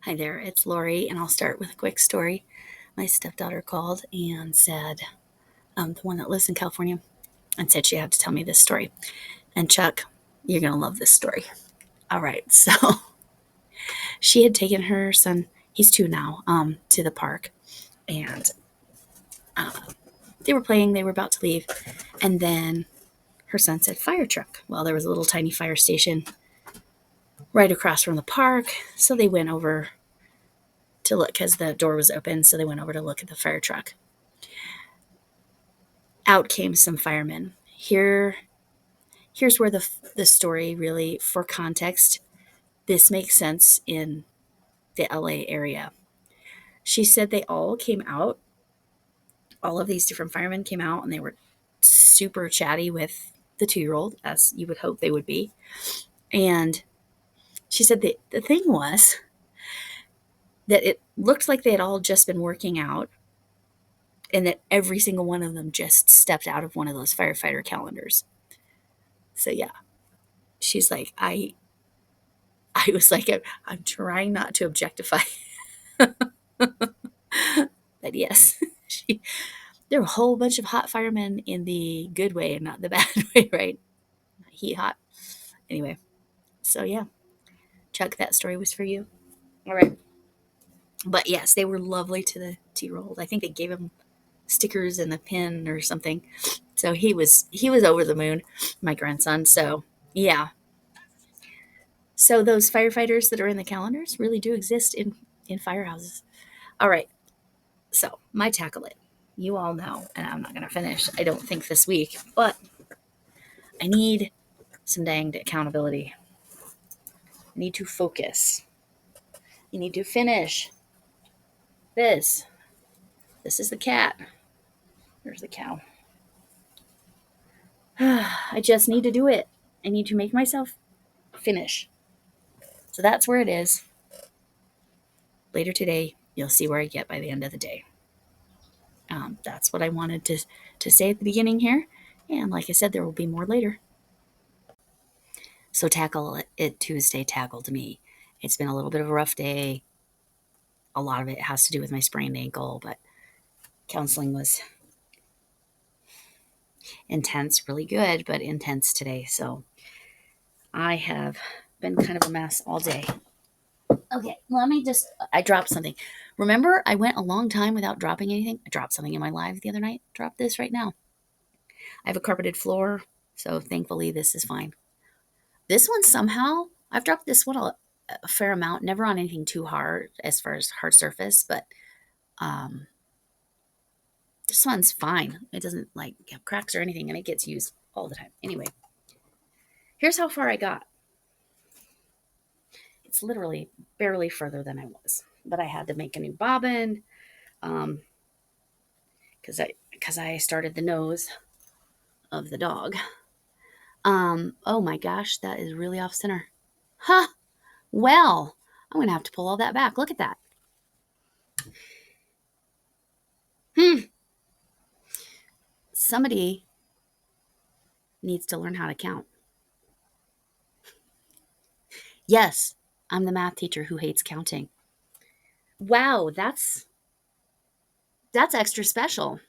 Hi there, it's Lori, and I'll start with a quick story. My stepdaughter called and said, the one that lives in California, and said she had to tell me this story. And Chuck, you're going to love this story. All right, so she had taken her son, he's 2 now, to the park, and they were playing, they were about to leave, and then her son said, fire truck. Well, there was a little tiny fire station right across from the park, so they went over to look because the door was open, so they went over to look at the fire truck. Out came some firemen. Here's where the story really, for context, this makes sense in the LA area. She said they all came out. All of these different firemen came out, and they were super chatty with the 2-year-old, as you would hope they would be. And she said the thing was that it looked like they had all just been working out, and that every single one of them just stepped out of one of those firefighter calendars. So yeah, she's like, I was like, I'm trying not to objectify. But yes, there were a whole bunch of hot firemen in the good way and not the bad way, right? Heat hot. Anyway, so yeah, Chuck, that story was for you. All right. But yes, they were lovely to the 2-year-old. I think they gave him stickers and a pin or something. So he was over the moon, my grandson. So yeah. So those firefighters that are in the calendars really do exist in firehouses. All right. So my tackle it. You all know, and I'm not going to finish, I don't think this week, but I need some danged accountability. I need to focus. You need to finish this. This is the cat. There's the cow. I just need to do it. I need to make myself finish. So that's where it is. Later today, you'll see where I get by the end of the day. That's what I wanted to say at the beginning here. And like I said, there will be more later. So Tackle It Tuesday tackled me. It's been a little bit of a rough day. A lot of it has to do with my sprained ankle, but counseling was intense, really good, but intense today. So I have been kind of a mess all day. Okay, I dropped something. Remember, I went a long time without dropping anything? I dropped something in my live the other night. Drop this right now. I have a carpeted floor, so thankfully this is fine. This one somehow, I've dropped this one a fair amount, never on anything too hard as far as hard surface, but this one's fine. It doesn't like have cracks or anything, and it gets used all the time. Anyway, here's how far I got. It's literally barely further than I was, but I had to make a new bobbin because I started the nose of the dog. Oh my gosh, that is really off center. Huh. Well, I'm gonna have to pull all that back. Look at that. Somebody needs to learn how to count. Yes, I'm the math teacher who hates counting. Wow, that's extra special.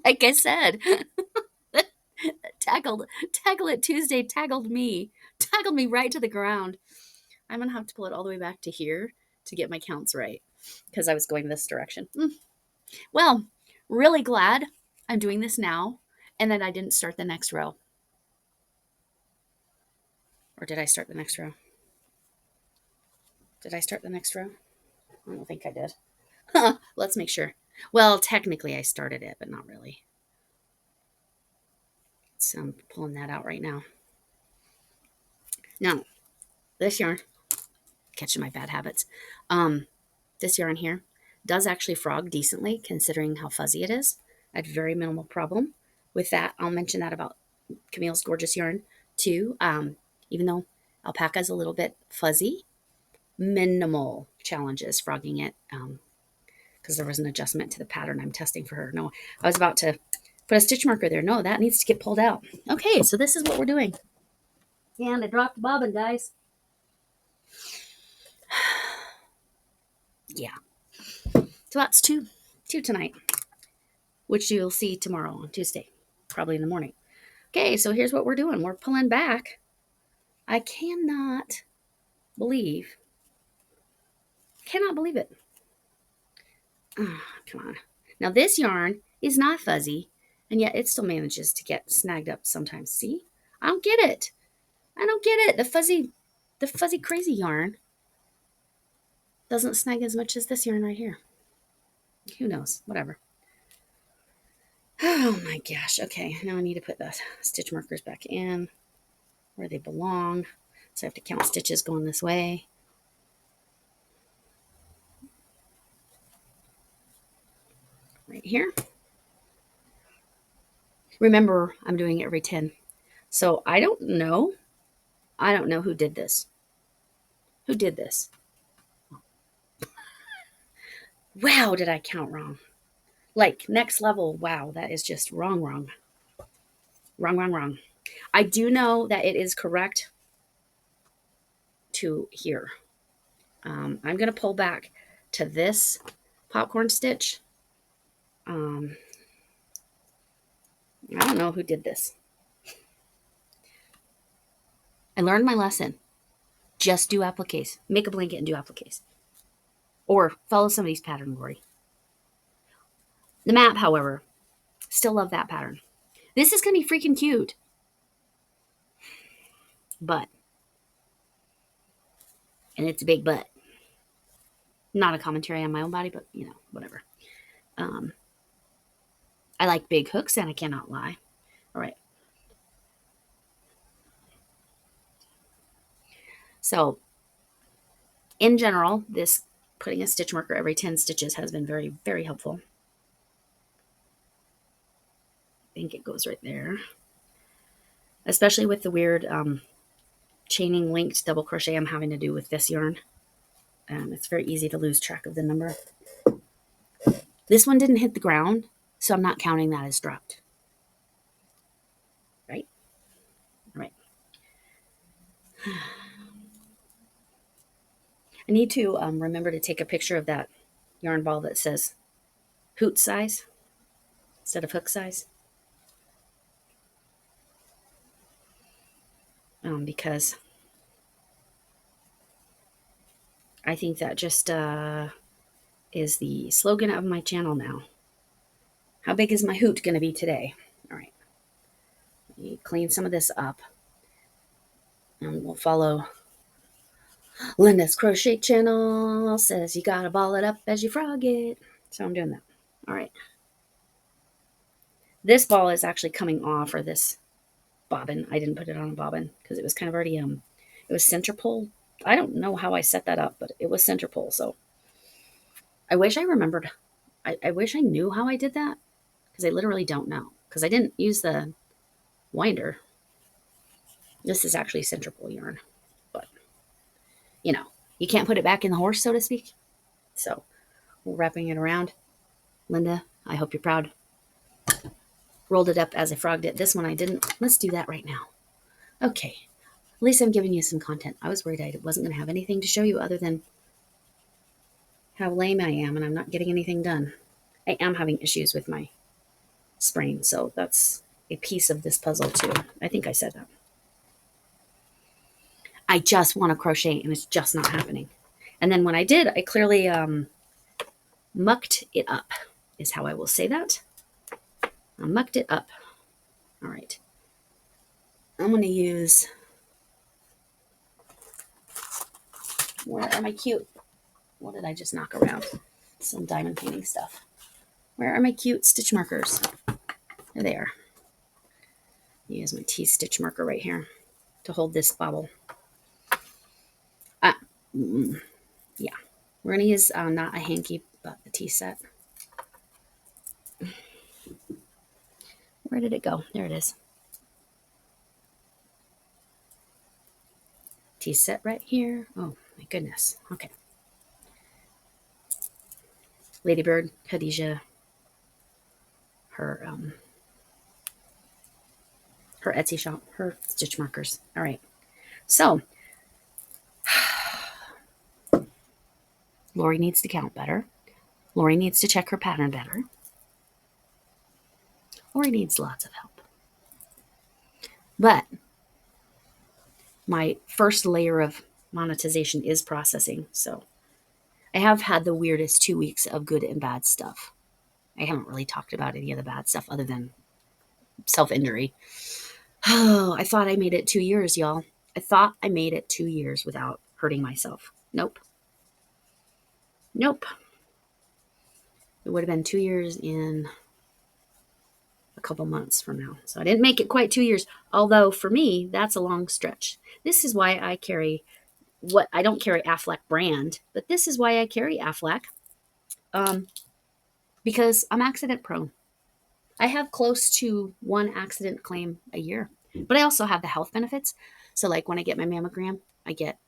Like I said, tackle it Tuesday tackled me right to the ground. I'm gonna have to pull it all the way back to here to get my counts right because I was going this direction. Well, really glad I'm doing this now and that I didn't start the next row. Or did I start the next row? Did I start the next row? I don't think I did. Let's make sure. Well, technically I started it, but not really. So I'm pulling that out right now. Now, this yarn, catching my bad habits. This yarn here does actually frog decently considering how fuzzy it is. I had very minimal problem with that. I'll mention that about Camille's gorgeous yarn too. Even though alpaca is a little bit fuzzy, minimal challenges frogging it because there was an adjustment to the pattern I'm testing for her. No, I was about to put a stitch marker there. No, that needs to get pulled out. Okay, so this is what we're doing. And I dropped the bobbin, guys. Yeah. So that's two tonight, which you'll see tomorrow on Tuesday, probably in the morning. Okay, so here's what we're doing. We're pulling back. I cannot believe it. Oh, come on. Now this yarn is not fuzzy, and yet it still manages to get snagged up sometimes. See? I don't get it. I don't get it. The fuzzy crazy yarn doesn't snag as much as this yarn right here. Who knows? Whatever. Oh my gosh. Okay, now I need to put the stitch markers back in where they belong. So I have to count stitches going this way. Right here. Remember, I'm doing it every 10. So I don't know. I don't know who did this. Who did this? Wow, did I count wrong? Like, next level. Wow, that is just wrong, wrong. Wrong, wrong, wrong. I do know that it is correct to here. I'm going to pull back to this popcorn stitch. I don't know who did this. I learned my lesson. Just do appliques. Make a blanket and do appliques. Or follow somebody's pattern, Lori. The map, however, still love that pattern. This is going to be freaking cute. But. And it's a big butt. Not a commentary on my own body, but, you know, whatever. I like big hooks, and I cannot lie. All right. So, in general, this putting a stitch marker every 10 stitches has been very, very helpful. I think it goes right there. Especially with the weird chaining linked double crochet I'm having to do with this yarn. It's very easy to lose track of the number. This one didn't hit the ground, so I'm not counting that as dropped. Right? All right. I need to remember to take a picture of that yarn ball that says hoot size instead of hook size. Because I think that just is the slogan of my channel now. How big is my hoot going to be today? All right. Let me clean some of this up. And we'll follow Linda's crochet channel. Says you got to ball it up as you frog it. So I'm doing that. All right. This ball is actually coming off, or this bobbin. I didn't put it on a bobbin because it was kind of already, it was center pull. I don't know how I set that up, but it was center pull. So I wish I remembered. I wish I knew how I did that, because I literally don't know, because I didn't use the winder. This is actually center pull yarn, but you know, you can't put it back in the horse, so to speak. So we're wrapping it around. Linda, I hope you're proud. Rolled it up as I frogged it. This one I didn't. Let's do that right now. Okay. At least I'm giving you some content. I was worried I wasn't going to have anything to show you other than how lame I am and I'm not getting anything done. I am having issues with my sprain, so that's a piece of this puzzle too. I think I said that. I just want to crochet and it's just not happening. And then when I did, I clearly mucked it up, is how I will say that. I mucked it up. All right. I'm going to use, where are my cute, what did I just knock around? Some diamond painting stuff. Where are my cute stitch markers? There they are. Use my T stitch marker right here to hold this bobble. Yeah, we're going to use not a hanky, but the T set. Where did it go? There it is. T set right here. Oh my goodness. Okay. Ladybird, Khadijah, her Etsy shop, her stitch markers. All right. So Lori needs to count better. Lori needs to check her pattern better. Lori needs lots of help. But my first layer of monetization is processing. So I have had the weirdest 2 weeks of good and bad stuff. I haven't really talked about any of the bad stuff other than self-injury. Oh, I thought I made it 2 years, y'all. I thought I made it 2 years without hurting myself. Nope. Nope. It would have been 2 years in a couple months from now. So I didn't make it quite 2 years. Although for me, that's a long stretch. This is why I carry I don't carry Aflac brand, but this is why I carry Aflac. Because I'm accident prone. I have close to 1 accident claim a year, but I also have the health benefits. So like when I get my mammogram, I get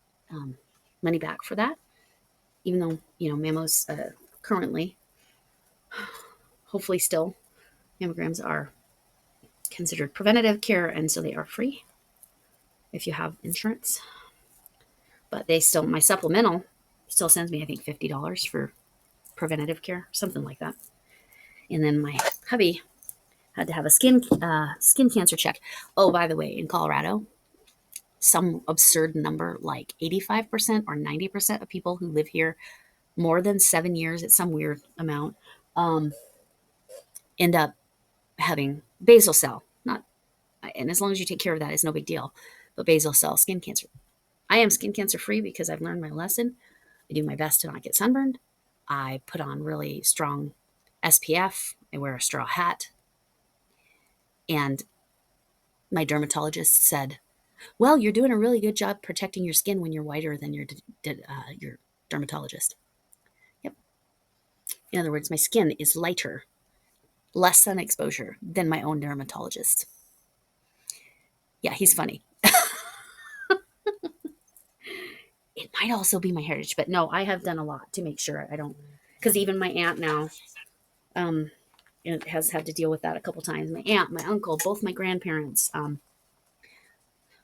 money back for that. Even though, mammos currently, hopefully still, mammograms are considered preventative care, and so they are free if you have insurance. But my supplemental still sends me, I think, $50 for preventative care, something like that. And then my hubby had to have a skin cancer check. Oh, by the way, in Colorado, some absurd number like 85% or 90% of people who live here more than 7 years, it's some weird amount, end up having basal cell. And as long as you take care of that, it's no big deal. But basal cell skin cancer. I am skin cancer free because I've learned my lesson. I do my best to not get sunburned. I put on really strong SPF. I wear a straw hat. And my dermatologist said, well, you're doing a really good job protecting your skin when you're whiter than your dermatologist. Yep. In other words, my skin is lighter, less sun exposure than my own dermatologist. Yeah, he's funny. It might also be my heritage, but no, I have done a lot to make sure I don't, because even my aunt now has had to deal with that a couple times. My aunt, my uncle, both my grandparents,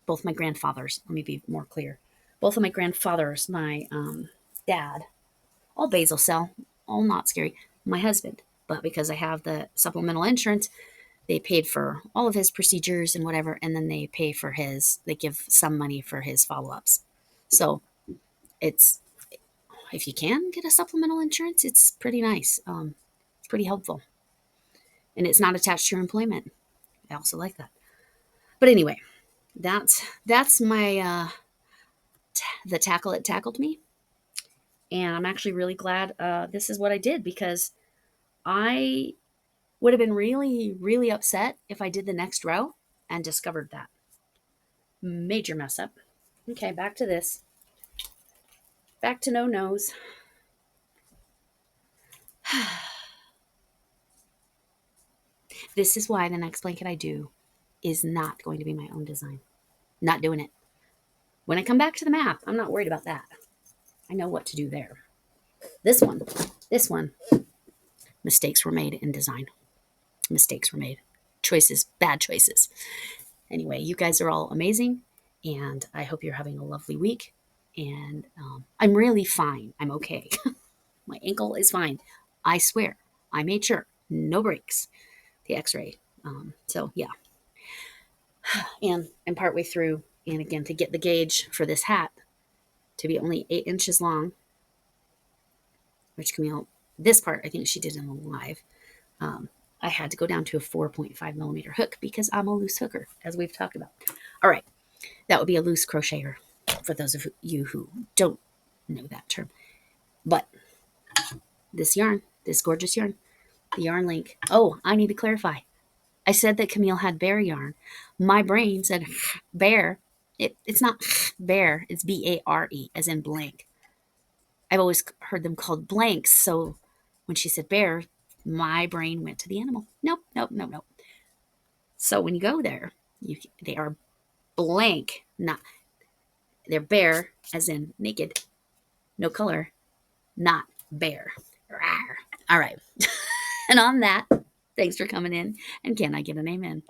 both my grandfathers, let me be more clear. Both of my grandfathers, my dad, all basal cell, all not scary. My husband, but because I have the supplemental insurance, they paid for all of his procedures and whatever, and then they give some money for his follow-ups. So if you can get a supplemental insurance, it's pretty nice. It's pretty helpful. And it's not attached to your employment. I also like that. But anyway, that's my, the tackle it tackled me. And I'm actually really glad this is what I did, because I would have been really, really upset if I did the next row and discovered that. Major mess up. Okay, back to this. Back to no nose. This is why the next blanket I do is not going to be my own design. Not doing it. When I come back to the map, I'm not worried about that. I know what to do there. This one, mistakes were made in design. Mistakes were made. Bad choices. Anyway, you guys are all amazing, and I hope you're having a lovely week. And I'm really fine. I'm okay. My ankle is fine. I swear. I made sure. No breaks. The x-ray. So, yeah. And I'm partway through. And again, to get the gauge for this hat to be only 8 inches long, which Camille, this part, I think she did in the live. I had to go down to a 4.5 millimeter hook because I'm a loose hooker, as we've talked about. All right. That would be a loose crocheter for those of you who don't know that term. But this yarn, this gorgeous yarn, the yarn link. Oh, I need to clarify. I said that Camille had bear yarn. My brain said bear. It's not bear. It's B-A-R-E, as in blank. I've always heard them called blanks. So when she said bear, my brain went to the animal. Nope. So when you go there, they are blank. They're bare, as in naked, no color, not bear. Rawr. All right. And on that, thanks for coming in. And can I get an amen?